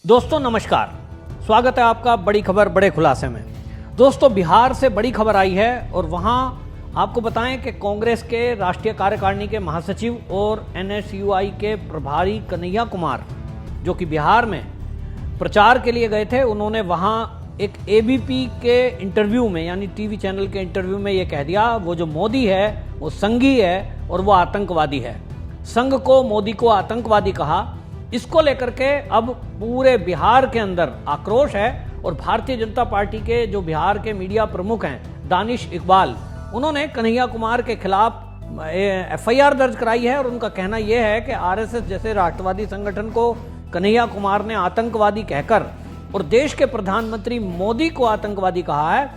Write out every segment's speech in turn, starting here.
दोस्तों नमस्कार, स्वागत है आपका बड़ी खबर बड़े खुलासे में। दोस्तों बिहार से बड़ी खबर आई है और वहां आपको बताएं कि कांग्रेस के राष्ट्रीय कार्यकारिणी के महासचिव और एनएसयूआई के प्रभारी कन्हैया कुमार जो कि बिहार में प्रचार के लिए गए थे, उन्होंने वहां एक एबीपी के इंटरव्यू में यानी टीवी चैनल के इंटरव्यू में ये कह दिया वो जो मोदी है वो संघी है और वो आतंकवादी है। संघ को मोदी को आतंकवादी कहा। इसको लेकर के अब पूरे बिहार के अंदर आक्रोश है और भारतीय जनता पार्टी के जो बिहार के मीडिया प्रमुख हैं दानिश इकबाल, उन्होंने कन्हैया कुमार के खिलाफ एफआईआर दर्ज कराई है और उनका कहना यह है कि आरएसएस जैसे राष्ट्रवादी संगठन को कन्हैया कुमार ने आतंकवादी कहकर और देश के प्रधानमंत्री मोदी को आतंकवादी कहा है,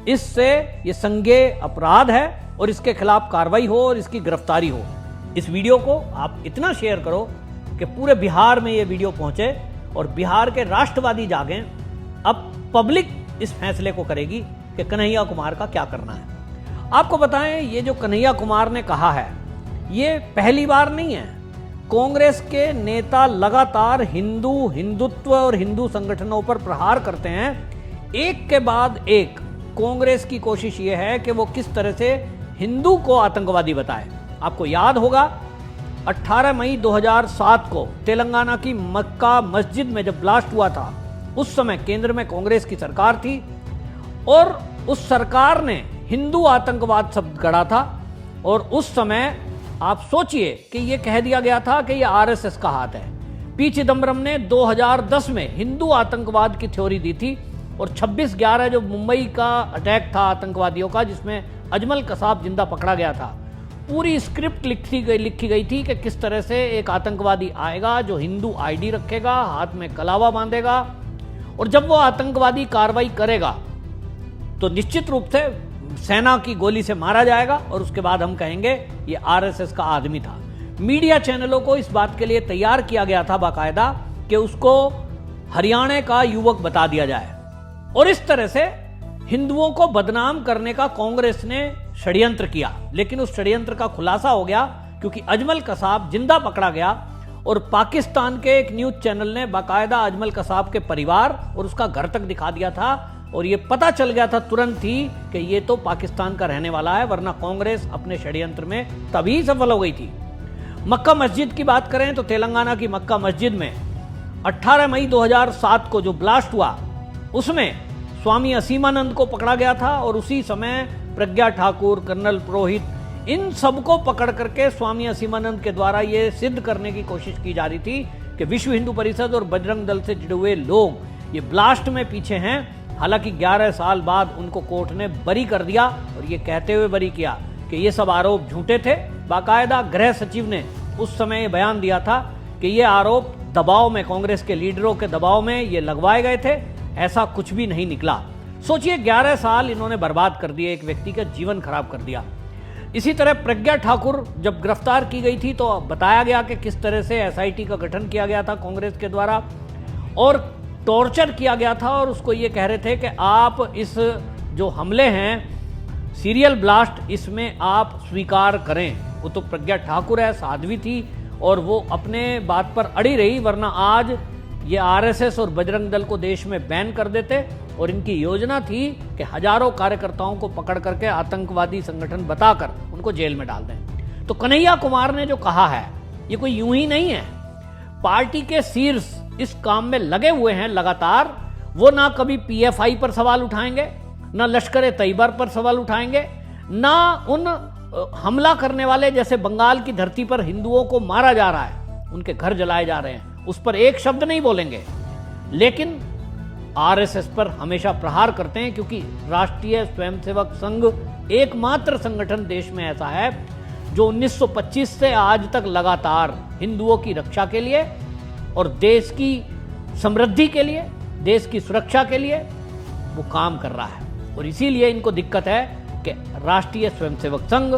इससे ये संज्ञेय अपराध है और इसके खिलाफ कार्रवाई हो और इसकी गिरफ्तारी हो। इस वीडियो को आप इतना शेयर करो कि पूरे बिहार में ये वीडियो पहुंचे और बिहार के राष्ट्रवादी जागें। अब पब्लिक इस फैसले को करेगी कि कन्हैया कुमार का क्या करना है। आपको बताएं, ये जो कन्हैया कुमार ने कहा है ये पहली बार नहीं है। कांग्रेस के नेता लगातार हिंदुत्व और हिंदू संगठनों पर प्रहार करते हैं। एक के बाद एक कांग्रेस की कोशिश ये है कि वो किस तरह से हिंदू को आतंकवादी बताए। आपको याद होगा 18 मई 2007 को तेलंगाना की मक्का मस्जिद में जब ब्लास्ट हुआ था, उस समय केंद्र में कांग्रेस की सरकार थी और उस सरकार ने हिंदू आतंकवाद शब्द गढ़ा था और उस समय आप सोचिए कि यह कह दिया गया था कि यह आरएसएस का हाथ है। पी चिदंबरम ने 2010 में हिंदू आतंकवाद की थ्योरी दी थी और 26/11 जो मुंबई का अटैक था आतंकवादियों का, जिसमें अजमल कसाब जिंदा पकड़ा गया था, पूरी स्क्रिप्ट लिखी गई थी कि किस तरह से एक आतंकवादी आएगा जो हिंदू आईडी रखेगा, हाथ में कलावा बांधेगा और जब वो आतंकवादी कार्रवाई करेगा तो निश्चित रूप से सेना की गोली से मारा जाएगा और उसके बाद हम कहेंगे ये आरएसएस का आदमी था। मीडिया चैनलों को इस बात के लिए तैयार किया गया था बाकायदा कि उसको हरियाणा का युवक बता दिया जाए और इस तरह से हिंदुओं को बदनाम करने का कांग्रेस ने षड्यंत्र किया। लेकिन उस षड्यंत्र का खुलासा हो गया क्योंकि अजमल कसाब जिंदा पकड़ा गया और पाकिस्तान के एक न्यूज चैनल ने बाकायदा अजमल कसाब के परिवार और उसका घर तक दिखा दिया था और ये पता चल गया था तुरंत ही कि ये तो पाकिस्तान का रहने वाला है, वरना कांग्रेस अपने षड्यंत्र में तभी सफल हो गई थी। मक्का मस्जिद की बात करें तो तेलंगाना की मक्का मस्जिद में 18 मई 2007 को जो ब्लास्ट हुआ उसमें स्वामी असीमानंद को पकड़ा गया था और उसी समय प्रज्ञा ठाकुर, कर्नल पुरोहित, इन सबको पकड़ करके स्वामी असीमानंद के द्वारा ये सिद्ध करने की कोशिश की जा रही थी कि विश्व हिंदू परिषद और बजरंग दल से जुड़े हुए लोग ये ब्लास्ट में पीछे हैं। हालांकि 11 साल बाद उनको कोर्ट ने बरी कर दिया और ये कहते हुए बरी किया कि ये सब आरोप झूठे थे। बाकायदा गृह सचिव ने उस समय ये बयान दिया था कि ये आरोप दबाव में, कांग्रेस के लीडरों के दबाव में ये लगवाए गए थे, ऐसा कुछ भी नहीं निकला। सोचिए 11 साल इन्होंने बर्बाद कर दिए, एक व्यक्ति का जीवन खराब कर दिया। इसी तरह प्रज्ञा ठाकुर जब गिरफ्तार की गई थी तो बताया गया कि किस तरह से एसआईटी का गठन किया गया था कांग्रेस के द्वारा और टॉर्चर किया गया था और उसको ये कह रहे थे कि आप इस जो हमले हैं सीरियल ब्लास्ट, इसमें आप स्वीकार करें। वो तो प्रज्ञा ठाकुर है, साध्वी थी और वो अपने बात पर अड़ी रही, वरना आज ये आरएसएस और बजरंग दल को देश में बैन कर देते और इनकी योजना थी कि हजारों कार्यकर्ताओं को पकड़ करके आतंकवादी संगठन बताकर उनको जेल में डाल दें। तो कन्हैया कुमार ने जो कहा है ये कोई यूं ही नहीं है। पार्टी के शीर्ष इस काम में लगे हुए हैं लगातार। वो ना कभी पीएफआई पर सवाल उठाएंगे, ना लश्कर तैयबा पर सवाल उठाएंगे, ना उन हमला करने वाले जैसे बंगाल की धरती पर हिंदुओं को मारा जा रहा है, उनके घर जलाए जा रहे हैं, उस पर एक शब्द नहीं बोलेंगे। लेकिन आरएसएस पर हमेशा प्रहार करते हैं क्योंकि राष्ट्रीय स्वयंसेवक संघ एकमात्र संगठन देश में ऐसा है जो 1925 से आज तक लगातार हिंदुओं की रक्षा के लिए और देश की समृद्धि के लिए, देश की सुरक्षा के लिए वो काम कर रहा है। और इसीलिए इनको दिक्कत है कि राष्ट्रीय स्वयंसेवक संघ,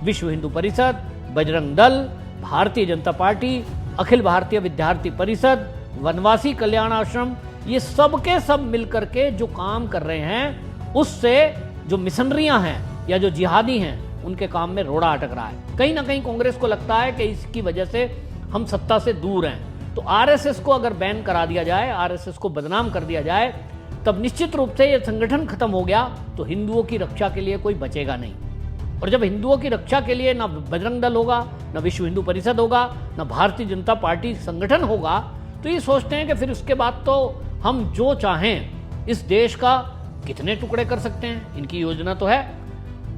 विश्व हिंदू परिषद, बजरंग दल, भारतीय जनता पार्टी, अखिल भारतीय विद्यार्थी परिषद, वनवासी कल्याण आश्रम, ये सब के सब मिलकर के जो काम कर रहे हैं उससे जो मिशनरियां हैं या जो जिहादी हैं उनके काम में रोड़ा अटक रहा है। कहीं ना कहीं कांग्रेस को लगता है कि इसकी वजह से हम सत्ता से दूर हैं। तो आरएसएस को अगर बैन करा दिया जाए, आरएसएस को बदनाम कर दिया जाए, तब निश्चित रूप से यह संगठन खत्म हो गया तो हिंदुओं की रक्षा के लिए कोई बचेगा नहीं। और जब हिंदुओं की रक्षा के लिए ना बजरंग दल होगा, ना विश्व हिंदू परिषद होगा, ना भारतीय जनता पार्टी संगठन होगा, तो ये सोचते हैं कि फिर उसके बाद तो हम जो चाहें इस देश का कितने टुकड़े कर सकते हैं। इनकी योजना तो है।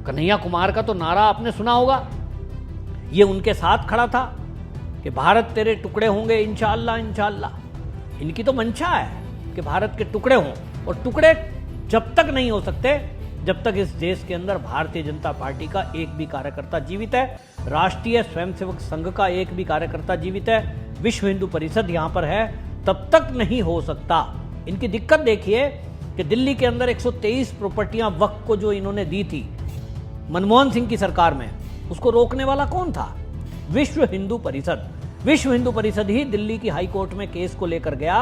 कन्हैया कुमार का तो नारा आपने सुना होगा, ये उनके साथ खड़ा था कि भारत तेरे टुकड़े होंगे इंशाअल्लाह इंशाअल्लाह। इनकी तो मंशा है कि भारत के टुकड़े हों, और टुकड़े जब तक नहीं हो सकते जब तक इस देश के अंदर भारतीय जनता पार्टी का एक भी कार्यकर्ता जीवित है, राष्ट्रीय स्वयंसेवक संघ का एक भी कार्यकर्ता जीवित है, विश्व हिंदू परिषद यहां पर है, तब तक नहीं हो सकता। इनकी दिक्कत देखिए कि दिल्ली के अंदर 123 प्रॉपर्टियां वक्फ को जो इन्होंने दी थी मनमोहन सिंह की सरकार में, उसको रोकने वाला कौन था? विश्व हिंदू परिषद। विश्व हिंदू परिषद ही दिल्ली की हाई कोर्ट में केस को लेकर गया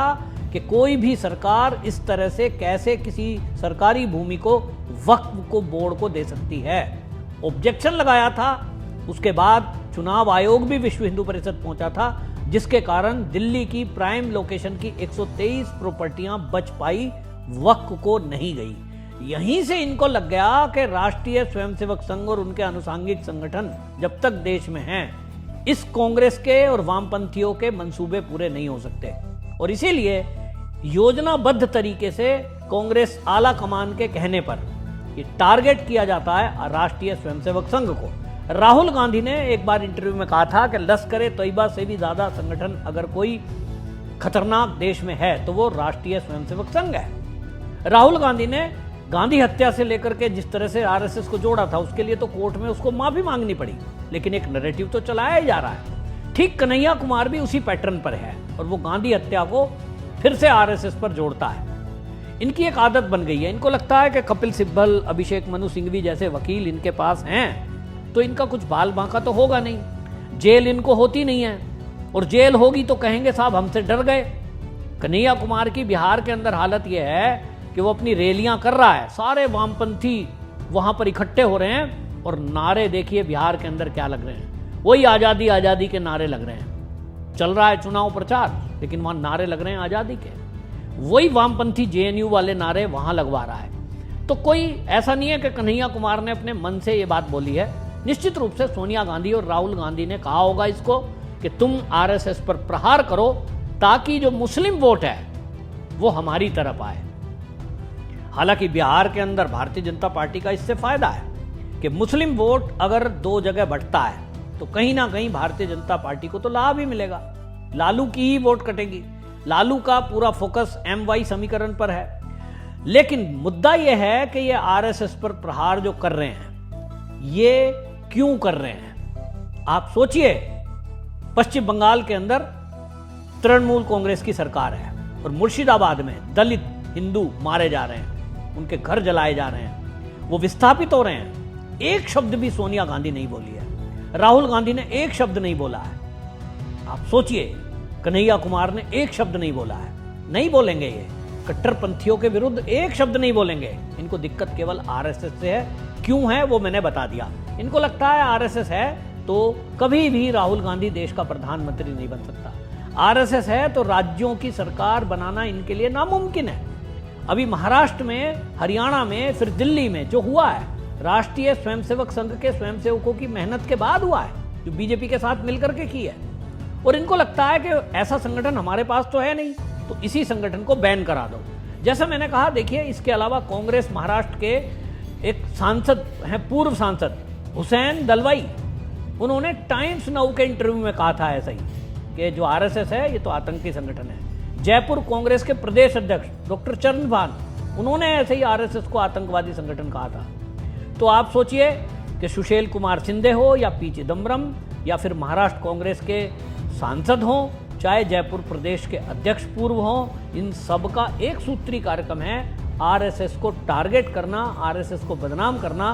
कि कोई भी सरकार इस तरह से कैसे किसी सरकारी भूमि को वक्फ को बोर्ड को दे सकती है। ऑब्जेक्शन लगाया था। उसके बाद चुनाव आयोग भी विश्व हिंदू परिषद पहुंचा था, जिसके कारण दिल्ली की प्राइम लोकेशन की 123 प्रॉपर्टियां बच पाई, वक्फ को नहीं गई। यहीं से इनको लग गया कि राष्ट्रीय स्वयंसेवक संघ और उनके अनुसांगिक संगठन जब तक देश में हैं, इस कांग्रेस के और वामपंथियों के मंसूबे पूरे नहीं हो सकते। और इसीलिए योजनाबद्ध तरीके से कांग्रेस आला कमान के कहने पर ये टारगेट किया जाता है राष्ट्रीय स्वयंसेवक संघ को। राहुल गांधी ने एक बार इंटरव्यू में कहा था कि लश्कर तैयबा से भी ज्यादा संगठन अगर कोई खतरनाक देश में है तो वो राष्ट्रीय स्वयंसेवक संघ है। राहुल गांधी ने गांधी हत्या से लेकर के जिस तरह से आरएसएस को जोड़ा था, उसके लिए तो कोर्ट में उसको माफी मांगनी पड़ी, लेकिन एक नैरेटिव तो चलाया ही जा रहा है। ठीक कन्हैया कुमार भी उसी पैटर्न पर है और वो गांधी हत्या को फिर से आरएसएस पर जोड़ता है। इनकी एक आदत बन गई है। इनको लगता है कि कपिल सिब्बल, अभिषेक मनु सिंघवी जैसे वकील इनके पास हैं तो इनका कुछ बाल बांका तो होगा नहीं। जेल इनको होती नहीं है, और जेल होगी तो कहेंगे साहब हमसे डर गए। कन्हैया कुमार की बिहार के अंदर हालत यह है कि वो अपनी रैलियां कर रहा है, सारे वामपंथी वहां पर इकट्ठे हो रहे हैं और नारे देखिए बिहार के अंदर क्या लग रहे हैं, वही आजादी आजादी के नारे लग रहे हैं। चल रहा है चुनाव प्रचार, लेकिन वहां नारे लग रहे हैं आजादी के, वही वामपंथी जेएनयू वाले नारे वहां लगवा रहा है। तो कोई ऐसा नहीं है कि कन्हैया कुमार ने अपने मन से ये बात बोली है। निश्चित रूप से सोनिया गांधी और राहुल गांधी ने कहा होगा इसको कि तुम आरएसएस पर प्रहार करो ताकि जो मुस्लिम वोट है वो हमारी तरफ आए। हालांकि बिहार के अंदर भारतीय जनता पार्टी का इससे फायदा है कि मुस्लिम वोट अगर दो जगह बंटता है तो कहीं ना कहीं भारतीय जनता पार्टी को तो लाभ ही मिलेगा। लालू की ही वोट कटेगी। लालू का पूरा फोकस MY समीकरण पर है। लेकिन मुद्दा यह है कि ये आरएसएस पर प्रहार जो कर रहे हैं, ये क्यों कर रहे हैं? आप सोचिए, पश्चिम बंगाल के अंदर तृणमूल कांग्रेस की सरकार है और मुर्शिदाबाद में दलित हिंदू मारे जा रहे हैं, उनके घर जलाए जा रहे हैं, वो विस्थापित हो रहे हैं। एक शब्द भी सोनिया गांधी नहीं बोली है, राहुल गांधी ने एक शब्द नहीं बोला है। आप सोचिए, कन्हैया कुमार ने एक शब्द नहीं बोला है। नहीं बोलेंगे, ये कट्टरपंथियों के विरुद्ध एक शब्द नहीं बोलेंगे। इनको दिक्कत केवल आरएसएस से है। क्यों है वो मैंने बता दिया। इनको लगता है आरएसएस है तो कभी भी राहुल गांधी देश का प्रधानमंत्री नहीं बन सकता। आरएसएस है तो राज्यों की सरकार बनाना इनके लिए नामुमकिन है। अभी महाराष्ट्र में, हरियाणा में, फिर दिल्ली में जो हुआ है, राष्ट्रीय स्वयंसेवक संघ के स्वयंसेवकों की मेहनत के बाद हुआ है, जो बीजेपी के साथ मिलकर के की है। और इनको लगता है कि ऐसा संगठन हमारे पास तो है नहीं, तो इसी संगठन को बैन करा दो। जैसा मैंने कहा, देखिए, इसके अलावा कांग्रेस महाराष्ट्र के एक सांसद हैं, पूर्व सांसद हुसैन दलवाई, उन्होंने टाइम्स नाउ के इंटरव्यू में कहा था ऐसा ही कि जो आरएसएस है ये तो आतंकी संगठन है। जयपुर कांग्रेस के प्रदेश अध्यक्ष डॉक्टर चरणभान, उन्होंने ऐसे ही आरएसएस को आतंकवादी संगठन कहा था। तो आप सोचिए कि सुशील कुमार शिंदे हो या पी चिदम्बरम या फिर महाराष्ट्र कांग्रेस के सांसद हों, चाहे जयपुर प्रदेश के अध्यक्ष पूर्व हों, इन सब का एक सूत्री कार्यक्रम है आरएसएस को टारगेट करना, आरएसएस को बदनाम करना,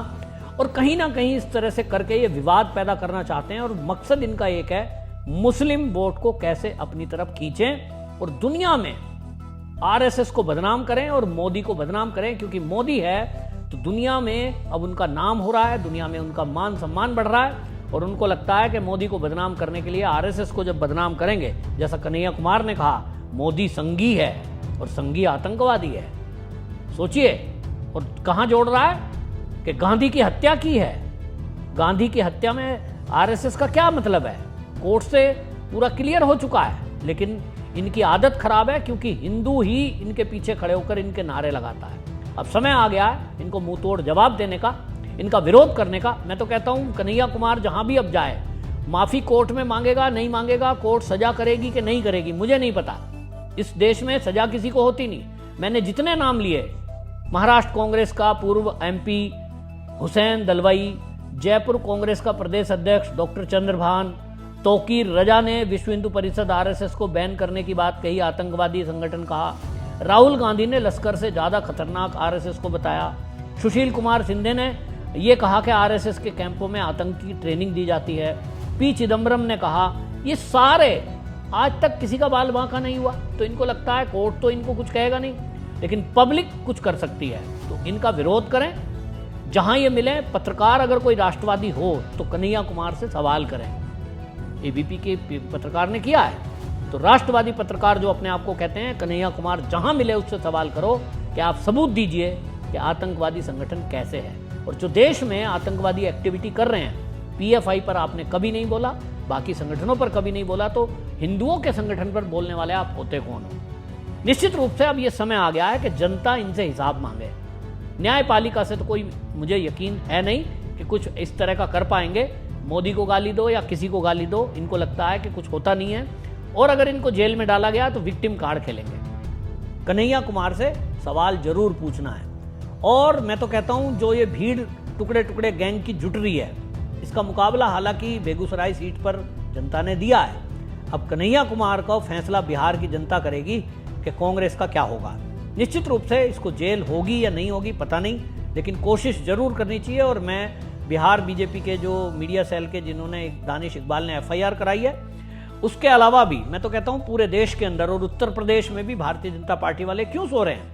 और कहीं ना कहीं इस तरह से करके ये विवाद पैदा करना चाहते हैं। और मकसद इनका एक है, मुस्लिम वोट को कैसे अपनी तरफ खींचें और दुनिया में आरएसएस को बदनाम करें और मोदी को बदनाम करें। क्योंकि मोदी है तो दुनिया में अब उनका नाम हो रहा है, दुनिया में उनका मान सम्मान बढ़ रहा है, और उनको लगता है कि मोदी को बदनाम करने के लिए आरएसएस को जब बदनाम करेंगे, जैसा कन्हैया कुमार ने कहा, मोदी संघी है और संघी आतंकवादी है। सोचिए, और कहां जोड़ रहा है कि गांधी की हत्या की है। गांधी की हत्या में आरएसएस का क्या मतलब है? कोर्ट से पूरा क्लियर हो चुका है, लेकिन इनकी आदत खराब है क्योंकि हिंदू ही इनके पीछे खड़े होकर इनके नारे लगाता है। अब समय आ गया है इनको मुंह तोड़ जवाब देने का, इनका विरोध करने का। मैं तो कहता हूं कन्हैया कुमार जहां भी अब जाए, माफी कोर्ट में मांगेगा, नहीं मांगेगा, कोर्ट सजा करेगी कि नहीं करेगी मुझे नहीं पता। इस देश में सजा किसी को होती नहीं। मैंने जितने नाम लिए, महाराष्ट्र कांग्रेस का पूर्व एमपी हुसैन दलवाई, जयपुर कांग्रेस का प्रदेश अध्यक्ष डॉक्टर चंद्रभान, तौकीर रजा ने विश्व हिंदू परिषद आरएसएस को बैन करने की बात कही, आतंकवादी संगठन कहा। राहुल गांधी ने लश्कर से ज्यादा खतरनाक आरएसएस को बताया। सुशील कुमार शिंदे ने यह कहा कि आरएसएस के कैंपों में आतंक की ट्रेनिंग दी जाती है। पी चिदम्बरम ने कहा। ये सारे आज तक किसी का बाल बांका नहीं हुआ, तो इनको लगता है कोर्ट तो इनको कुछ कहेगा नहीं, लेकिन पब्लिक कुछ कर सकती है। तो इनका विरोध करें, जहां ये मिले। पत्रकार अगर कोई राष्ट्रवादी हो तो कन्हैया कुमार से सवाल करें। एबीपी के पत्रकार ने किया है, तो राष्ट्रवादी पत्रकार जो अपने आप को कहते हैं, कन्हैया कुमार जहां मिले उससे सवाल करो कि आप सबूत दीजिए कि आतंकवादी संगठन कैसे है। और जो देश में आतंकवादी एक्टिविटी कर रहे हैं, पीएफआई पर आपने कभी नहीं बोला, बाकी संगठनों पर कभी नहीं बोला, तो हिंदुओं के संगठन पर बोलने वाले आप होते कौन हो? निश्चित रूप से अब यह समय आ गया है कि जनता इनसे हिसाब मांगे। न्यायपालिका से तो कोई मुझे यकीन है नहीं कि कुछ इस तरह का कर पाएंगे। मोदी को गाली दो या किसी को गाली दो, इनको लगता है कि कुछ होता नहीं है, और अगर इनको जेल में डाला गया तो विक्टिम कार्ड खेलेंगे। कन्हैया कुमार से सवाल जरूर पूछना है। और मैं तो कहता हूं जो ये भीड़ टुकड़े टुकड़े गैंग की जुट रही है, इसका मुकाबला हालांकि बेगूसराय सीट पर जनता ने दिया है। अब कन्हैया कुमार का फैसला बिहार की जनता करेगी कि कांग्रेस का क्या होगा। निश्चित रूप से इसको जेल होगी या नहीं होगी पता नहीं, लेकिन कोशिश जरूर करनी चाहिए। और मैं बिहार बीजेपी के जो मीडिया सेल के जिन्होंने दानिश इकबाल ने एफआईआर कराई है, उसके अलावा भी मैं तो कहता हूं पूरे देश के अंदर और उत्तर प्रदेश में भी भारतीय जनता पार्टी वाले क्यों सो रहे हैं?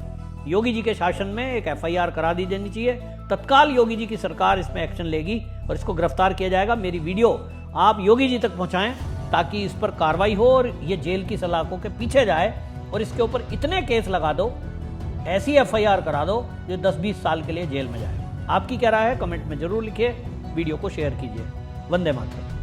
योगी जी के शासन में एक एफआईआर करा दी जानी चाहिए। तत्काल योगी जी की सरकार इसमें एक्शन लेगी और इसको गिरफ्तार किया जाएगा। मेरी वीडियो आप योगी जी तक पहुंचाएं ताकि इस पर कार्रवाई हो और ये जेल की सलाखों के पीछे जाए, और इसके ऊपर इतने केस लगा दो, ऐसी एफआईआर करा दो जो 10-20 साल के लिए जेल में जाए। आपकी क्या राय है? कमेंट में जरूर लिखिए, वीडियो को शेयर कीजिए। वंदे मातरम।